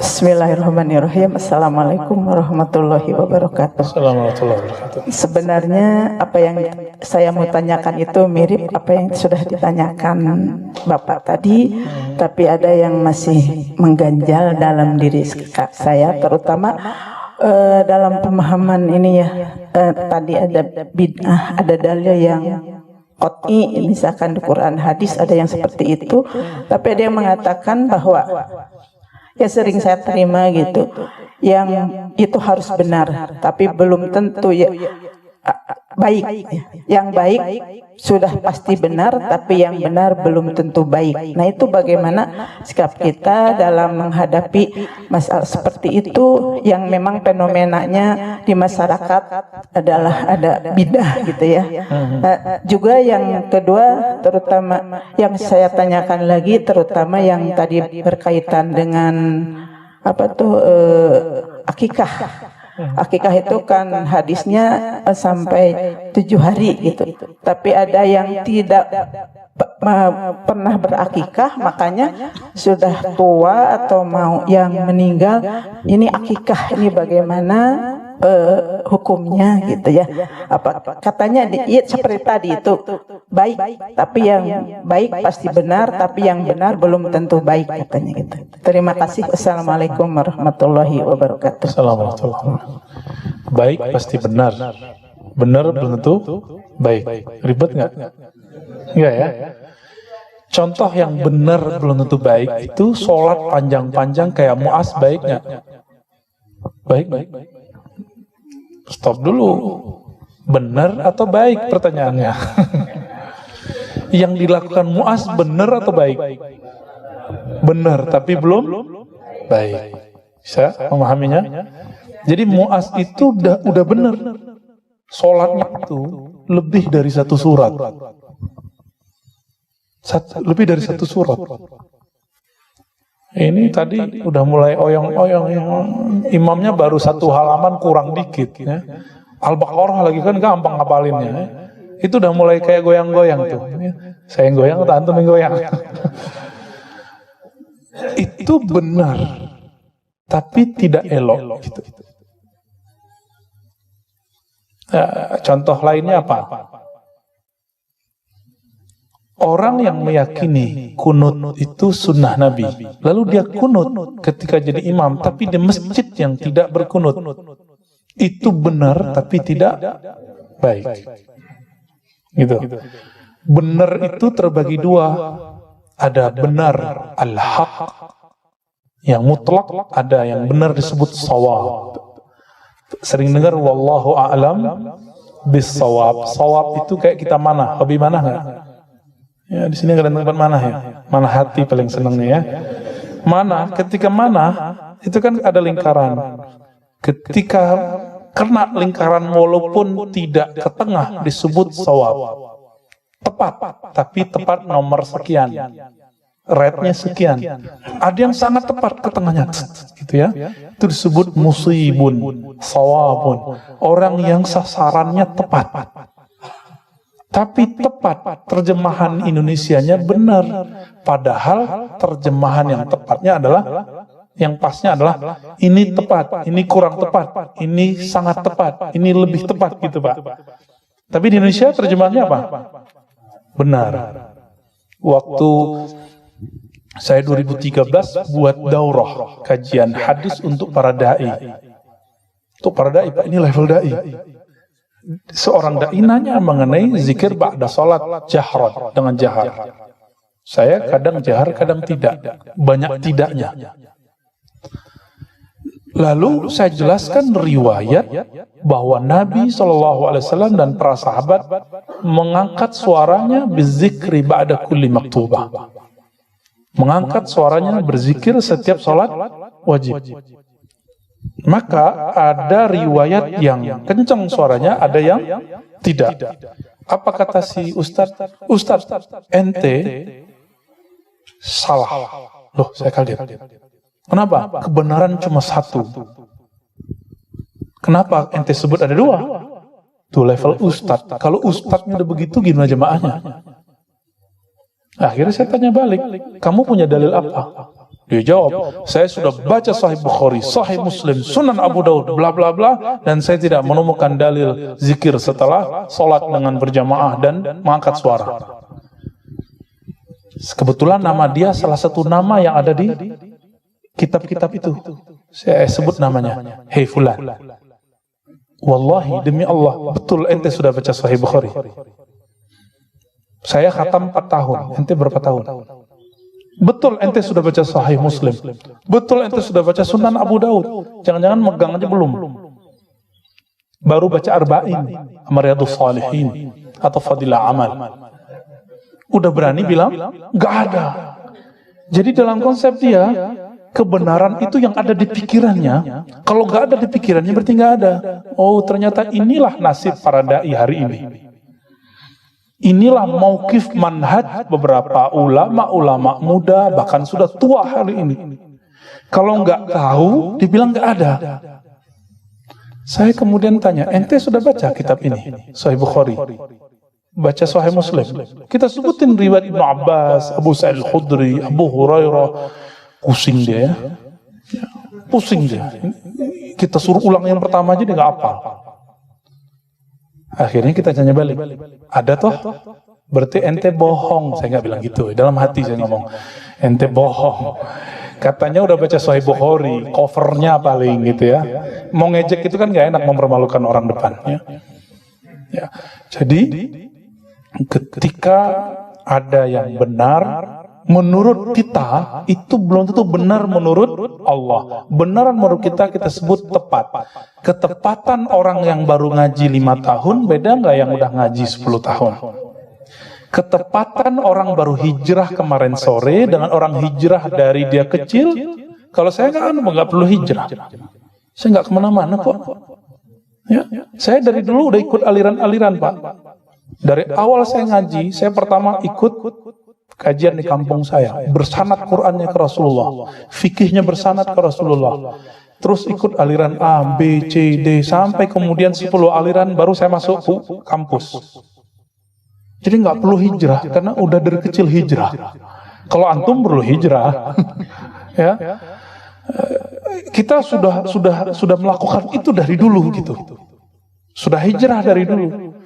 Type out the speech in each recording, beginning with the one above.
Bismillahirrahmanirrahim. Assalamualaikum warahmatullahi wabarakatuh. Sebenarnya apa yang saya mau tanyakan itu mirip apa yang sudah ditanyakan Bapak tadi, tapi ada yang masih mengganjal dalam diri saya, terutama dalam pemahaman ini ya. Tadi ada bid'ah, ada dalil yang qot'i, misalkan di Quran hadis ada yang seperti itu, tapi ada yang mengatakan bahwa ya sering saya terima gitu, yang itu harus benar, tapi belum tentu ya baik. Yang baik sudah pasti benar, tapi yang benar belum tentu baik. Nah, itu bagaimana sikap kita dalam menghadapi masalah seperti itu yang memang fenomenanya di masyarakat adalah ada bidah gitu ya. Juga yang kedua, terutama yang saya tanyakan lagi, terutama yang tadi berkaitan dengan akikah. Akikah itu kan hadisnya sampai 7 hari gitu. Tapi ada yang tidak pernah berakikah, makanya sudah tua atau mau yang meninggal, ini akikah ini bagaimana hukumnya gitu ya. Apa katanya ya, seperti tadi itu baik, tapi yang baik pasti benar, tapi yang benar belum tentu baik katanya gitu. Terima kasih. Assalamualaikum warahmatullahi wabarakatuh. Assalamualaikum. Baik pasti benar, benar belum tentu baik. Ribet nggak? Enggak ya. Contoh yang benar belum tentu baik itu sholat panjang-panjang kayak Mu'az, baik nggak? Baik. Stop dulu. Benar atau baik pertanyaannya? Yang dilakukan Mu'az benar atau baik? Benar, tapi belum baik. Bisa memahaminya? Jadi Mu'az itu udah benar. Sholatnya itu lebih dari 1 surat. Lebih dari 1 surat. Ini tadi udah mulai oyong-oyong, imamnya baru 1 halaman kurang dikit ya. Al-Baqarah lagi kan gampang ngapalinnya ya. Itu udah mulai kayak goyang-goyang tuh ya. Saya yang goyang atau antum yang goyang. Itu benar, tapi tidak elok gitu. Contoh lainnya apa? Orang yang meyakini kunut itu sunnah Nabi, lalu dia kunut ketika jadi imam, tapi di masjid yang tidak berkunut, itu benar tapi tidak baik. Gitu. Benar itu terbagi 2. Ada benar al-haq yang mutlak, ada yang benar disebut shawab. Sering dengar wallahu a'lam bis-shawab. Shawab itu kayak kita mana? Hobi mana enggak? Ya, di sini ada tempat mana ya? Mana hati paling senangnya ya? Mana? Ketika mana? Itu kan ada lingkaran. Ketika kena lingkaran walaupun tidak ke tengah disebut shawab. Tepat, tapi tepat nomor sekian. Rate-nya sekian. Ada yang sangat tepat ke tengahnya, gitu ya. Itu disebut musibun, shawabun. Orang yang sasarannya tepat. Tapi tepat, terjemahan Indonesianya benar. Padahal terjemahan yang tepatnya adalah, yang pasnya adalah ini tepat, ini kurang tepat, ini sangat tepat, ini lebih tepat gitu Pak. Tapi di Indonesia terjemahannya apa? Benar. Waktu saya 2013 buat daurah kajian hadis untuk para dai. Untuk para dai, Pak, ini level dai. Seorang dai nanya mengenai zikir ba'da salat jahran, dengan jahar. Saya kadang jahar, kadang tidak. Banyak tidaknya. Lalu saya jelaskan riwayat bahwa Nabi SAW dan para sahabat mengangkat suaranya berzikri ba'da kulli maktubah. Mengangkat suaranya berzikir setiap salat wajib. Maka ada riwayat yang kencang suaranya, ada yang tidak. Apa kata si Ustadz? Ustadz, ente salah. Loh, saya kaget. Kenapa? Kebenaran cuma 1. Kenapa ente sebut ada 2? Itu level Ustadz. Kalau Ustadznya udah begitu, gimana jemaahnya? Akhirnya saya tanya balik, kamu punya dalil apa? Dia jawab, saya sudah baca Sahih Bukhari, Sahih Muslim, Sunan Abu Daud, bla bla bla, dan saya tidak menemukan dalil zikir setelah sholat dengan berjamaah dan mengangkat suara. Kebetulan nama dia salah satu nama yang ada di kitab-kitab itu. Saya sebut namanya, Hei Fulan. Wallahi demi Allah, betul ente sudah baca Sahih Bukhari. Saya khatam 4 tahun, ente berapa tahun? Betul ente sudah baca Sahih Muslim. Betul ente sudah baca Sunan Abu Daud. Jangan-jangan megang aja belum. Baru baca Arba'in, Riyadhus Shalihin, atau Fadilah Amal. Udah berani bilang, gak ada. Jadi dalam konsep dia, kebenaran itu yang ada di pikirannya. Kalau gak ada di pikirannya berarti gak ada. Oh, ternyata inilah nasib para da'i hari ini. Inilah mauqif manhaj beberapa ulama muda, bahkan sudah tua hari ini. Kalau nggak tahu, dibilang nggak ada. Saya kemudian tanya, ente sudah baca kitab ini? Sahih Bukhari, baca Sahih Muslim. Kita sebutin riwayat Ibnu Abbas, Abu Sa'id Al-Khudri, Abu Hurairah. Pusing dia ya. Pusing dia. Kita suruh ulang yang pertama aja dia nggak hafal. Akhirnya kita tanya balik, ada toh? Berarti ente bohong. Saya nggak bilang gitu, dalam hati saya ngomong, ente bohong. Katanya udah baca Sahih Bukhari, covernya paling gitu ya. Mau ngejek itu kan nggak enak, mempermalukan orang depan. Ya. Jadi ketika ada yang benar menurut kita, itu belum tentu benar menurut Allah. Benaran menurut kita sebut tepat. Ketepatan orang yang baru ngaji 5 tahun beda nggak yang udah ngaji 10 tahun? Ketepatan orang baru hijrah kemarin sore dengan orang hijrah dari dia kecil. Kalau saya nggak perlu hijrah, saya nggak kemana-mana kok. Ya, saya dari dulu udah ikut aliran-aliran Pak. Dari awal saya ngaji, saya pertama ikut kajian di kampung saya, bersanad Qur'annya ke Rasulullah, fikihnya bersanad ke Rasulullah. Terus ikut aliran A, B, C, D, sampai kemudian 10 aliran baru saya masuk ke kampus. Jadi nggak perlu hijrah, karena udah dari kecil hijrah. Kalau antum perlu hijrah, ya. Kita sudah melakukan itu dari dulu gitu. Sudah hijrah dari dulu.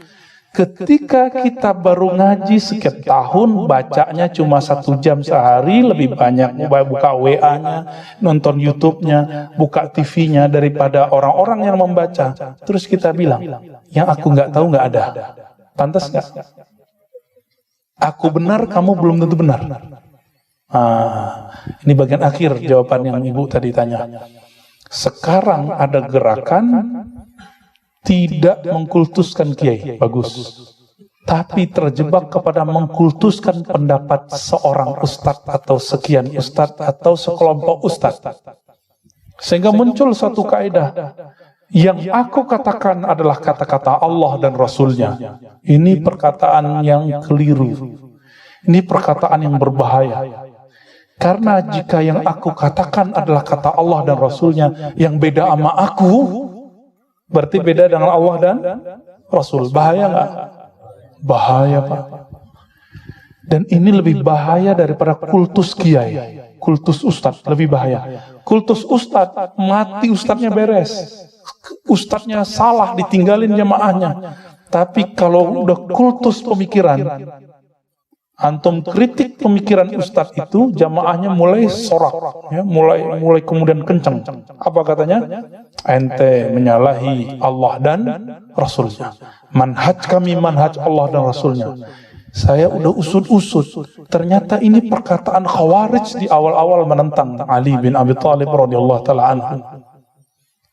Ketika kita baru ngaji sekian tahun, bacanya cuma 1 jam sehari, lebih banyak buka WA-nya, nonton YouTube-nya, buka TV-nya daripada orang-orang yang membaca. Terus kita bilang, yang aku nggak tahu nggak ada. Pantas nggak? Aku benar, kamu belum tentu benar. Ini bagian akhir jawaban yang Ibu tadi tanya. Sekarang ada gerakan tidak mengkultuskan kiai, bagus. Tapi terjebak kepada mengkultuskan pendapat seorang ustadz atau sekian ustadz atau sekelompok ustadz. Sehingga muncul satu kaidah. Yang aku katakan adalah kata-kata Allah dan Rasulnya. Ini perkataan yang keliru. Ini perkataan yang berbahaya. Karena jika yang aku katakan adalah kata Allah dan Rasulnya, yang beda sama aku, berarti beda dengan Allah dan Rasul. Bahaya nggak? Bahaya Pak. Dan ini lebih bahaya daripada kultus kiai. Kultus ustadz lebih bahaya. Kultus ustadz, mati ustadznya beres. Ustadznya salah, ditinggalin jamaahnya. Tapi kalau udah kultus pemikiran, antum kritik pemikiran ustadz itu, jamaahnya mulai sorak, ya, mulai kemudian kencang. Apa katanya? Ente menyalahi Allah dan Rasulnya. Manhaj kami manhaj Allah dan Rasulnya. Saya udah usut-usut. Ternyata ini perkataan Khawarij di awal-awal menentang Ali bin Abi Thalib radhiyallahu taala anhu.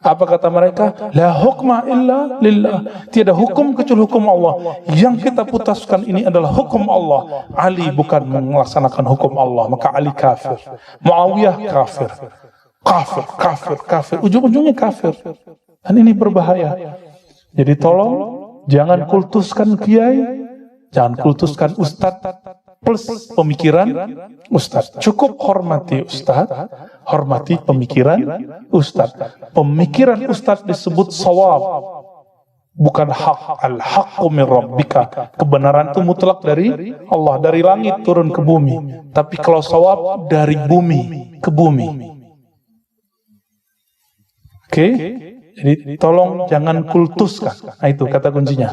Apa kata mereka? La hukma illa lillah. Tiada hukum kecuali hukum Allah. Yang kita putuskan ini adalah hukum Allah. Ali bukan melaksanakan hukum Allah, maka Ali kafir. Muawiyah kafir. Kafir. Ujung-ujungnya kafir. Dan ini berbahaya. Jadi tolong jangan kultuskan kiai, jangan kultuskan ustadz plus pemikiran ustadz. Cukup hormati ustadz, hormati pemikiran ustadz. Pemikiran ustadz disebut shawab. bukan hak. Al-haqqu min rabbika. Kebenaran itu mutlak dari Allah, dari langit turun ke bumi. Tapi kalau shawab dari bumi ke bumi. Oke? Jadi tolong jangan kultuskan. Nah itu kata kuncinya.